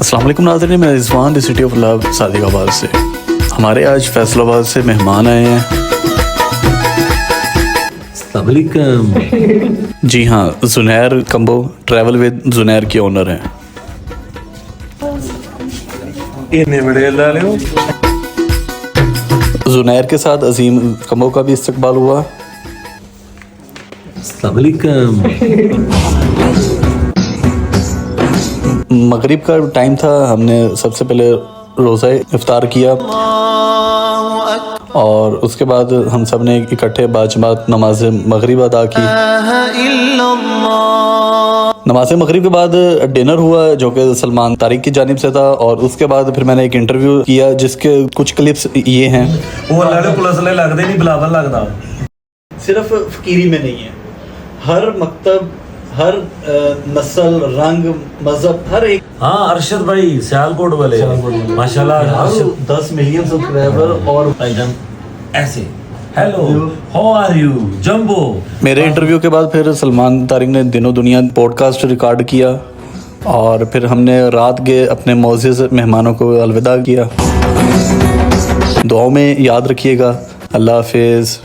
अस्सलाम वालेकुम नाज़रीन, मैं Rizwan the city of love Sadiqabad से। हमारे आज फैसलाबाद से मेहमान आए हैं। अस्सलाम वालेकुम। जी हाँ, जुनैर कम्बो ट्रैवल विद जुनैर के ओनर हैं। इन्हें बड़े डाले हो। जुनैर के साथ अजीम कम्बो का भी इस्तकबाल हुआ। अस्सलाम वालेकुम। मगरिब का टाइम था, हमने सबसे पहले रोज़ा इफ्तार किया और उसके बाद हम सब ने इकट्ठे बाजमात नमाज मगरिब अदा की। नमाज मगरिब के बाद डिनर हुआ जो कि सलमान तारिक की जानिब से था, और उसके बाद फिर मैंने एक इंटरव्यू किया जिसके कुछ क्लिप्स ये हैं। वो अल्लाह पुलिस वाले लगते नहीं, बिलावल लगता। सिर्फ फकीरी में नहीं है, हर मकतब, हर नस्ल, रंग, मजहब, हर एक। हाँ, अरशद भाई सियालकोट वाले माशाल्लाह। 10 मिलियन सब्सक्राइबर और ऐसे hello how are you jumbo. मेरे इंटरव्यू के बाद फिर सलमान तारिक ने दिनों दुनिया पॉडकास्ट रिकॉर्ड किया और फिर हमने रात के अपने मोअज़्ज़िज़ मेहमानों को अलविदा किया। दुआओं में याद रखिएगा। अल्लाह हाफिज़।